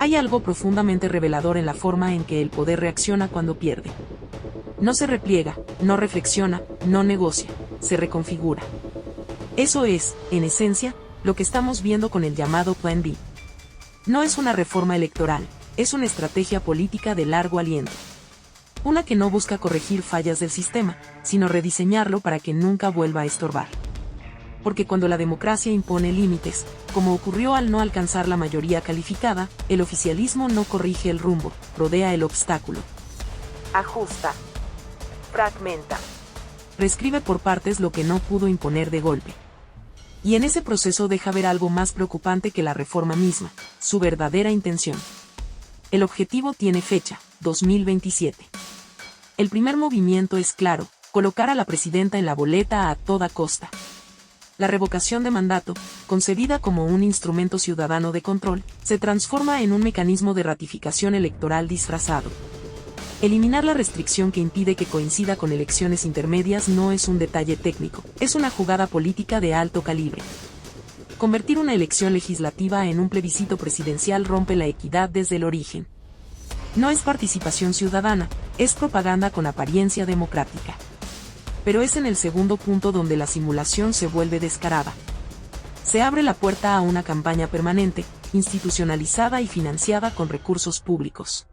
Hay algo profundamente revelador en la forma en que el poder reacciona cuando pierde. No se repliega, no reflexiona, no negocia, se reconfigura. Eso es, en esencia, lo que estamos viendo con el llamado Plan B. No es una reforma electoral, es una estrategia política de largo aliento. Una que no busca corregir fallas del sistema, sino rediseñarlo para que nunca vuelva a estorbar. Porque cuando la democracia impone límites, como ocurrió al no alcanzar la mayoría calificada, el oficialismo no corrige el rumbo, rodea el obstáculo. Ajusta. Fragmenta. Reescribe por partes lo que no pudo imponer de golpe. Y en ese proceso deja ver algo más preocupante que la reforma misma, su verdadera intención. El objetivo tiene fecha, 2027. El primer movimiento es claro, colocar a la presidenta en la boleta a toda costa. La revocación de mandato, concebida como un instrumento ciudadano de control, se transforma en un mecanismo de ratificación electoral disfrazado. Eliminar la restricción que impide que coincida con elecciones intermedias no es un detalle técnico, es una jugada política de alto calibre. Convertir una elección legislativa en un plebiscito presidencial rompe la equidad desde el origen. No es participación ciudadana, es propaganda con apariencia democrática. Pero es en el segundo punto donde la simulación se vuelve descarada. Se abre la puerta a una campaña permanente, institucionalizada y financiada con recursos públicos.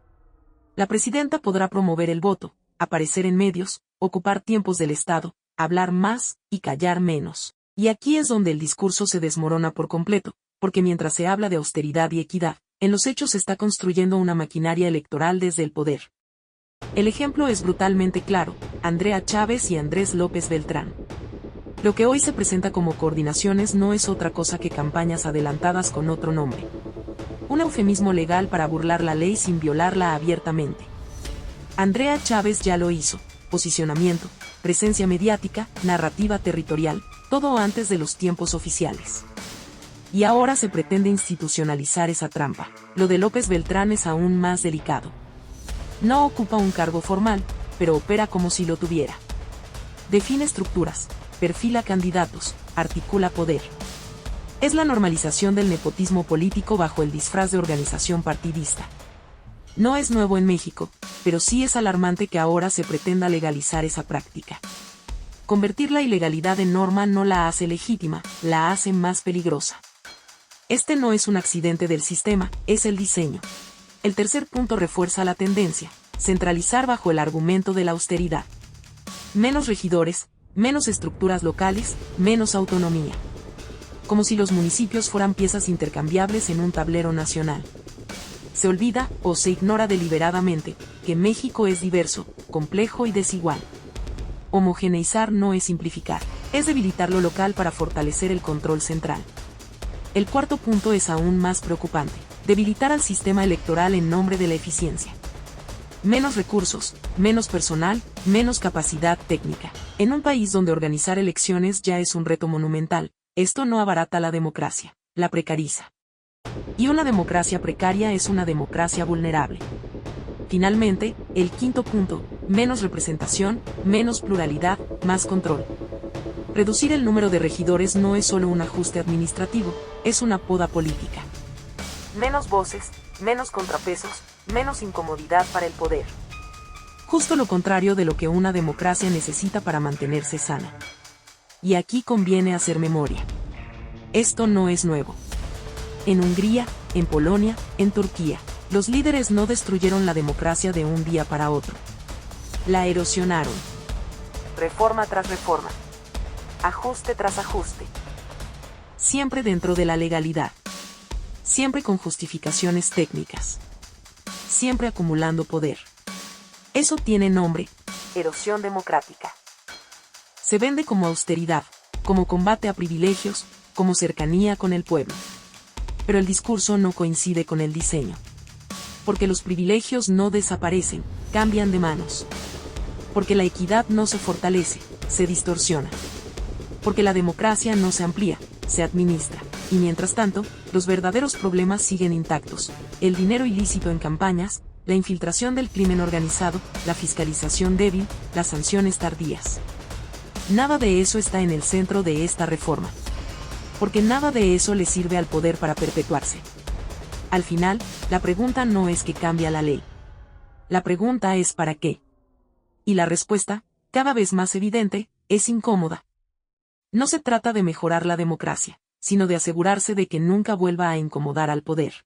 La presidenta podrá promover el voto, aparecer en medios, ocupar tiempos del Estado, hablar más y callar menos. Y aquí es donde el discurso se desmorona por completo, porque mientras se habla de austeridad y equidad, en los hechos se está construyendo una maquinaria electoral desde el poder. El ejemplo es brutalmente claro, Andrea Chávez y Andrés López Beltrán. Lo que hoy se presenta como coordinaciones no es otra cosa que campañas adelantadas con otro nombre. Un eufemismo legal para burlar la ley sin violarla abiertamente. Andrea Chávez ya lo hizo, posicionamiento, presencia mediática, narrativa territorial, todo antes de los tiempos oficiales. Y ahora se pretende institucionalizar esa trampa. Lo de López Beltrán es aún más delicado. No ocupa un cargo formal, pero opera como si lo tuviera. Define estructuras, perfila candidatos, articula poder. Es la normalización del nepotismo político bajo el disfraz de organización partidista. No es nuevo en México, pero sí es alarmante que ahora se pretenda legalizar esa práctica. Convertir la ilegalidad en norma no la hace legítima, la hace más peligrosa. Este no es un accidente del sistema, es el diseño. El tercer punto refuerza la tendencia, centralizar bajo el argumento de la austeridad. Menos regidores, menos estructuras locales, menos autonomía. Como si los municipios fueran piezas intercambiables en un tablero nacional. Se olvida, o se ignora deliberadamente, que México es diverso, complejo y desigual. Homogeneizar no es simplificar, es debilitar lo local para fortalecer el control central. El cuarto punto es aún más preocupante, debilitar al sistema electoral en nombre de la eficiencia. Menos recursos, menos personal, menos capacidad técnica. En un país donde organizar elecciones ya es un reto monumental, esto no abarata la democracia, la precariza. Y una democracia precaria es una democracia vulnerable. Finalmente, el quinto punto, menos representación, menos pluralidad, más control. Reducir el número de regidores no es solo un ajuste administrativo, es una poda política. Menos voces, menos contrapesos, menos incomodidad para el poder. Justo lo contrario de lo que una democracia necesita para mantenerse sana. Y aquí conviene hacer memoria. Esto no es nuevo. En Hungría, en Polonia, en Turquía, los líderes no destruyeron la democracia de un día para otro. La erosionaron. Reforma tras reforma. Ajuste tras ajuste. Siempre dentro de la legalidad. Siempre con justificaciones técnicas. Siempre acumulando poder. Eso tiene nombre: erosión democrática. Se vende como austeridad, como combate a privilegios, como cercanía con el pueblo. Pero el discurso no coincide con el diseño. Porque los privilegios no desaparecen, cambian de manos. Porque la equidad no se fortalece, se distorsiona. Porque la democracia no se amplía, se administra. Y mientras tanto, los verdaderos problemas siguen intactos: el dinero ilícito en campañas, la infiltración del crimen organizado, la fiscalización débil, las sanciones tardías. Nada de eso está en el centro de esta reforma. Porque nada de eso le sirve al poder para perpetuarse. Al final, la pregunta no es qué cambia la ley. La pregunta es ¿para qué? Y la respuesta, cada vez más evidente, es incómoda. No se trata de mejorar la democracia, sino de asegurarse de que nunca vuelva a incomodar al poder.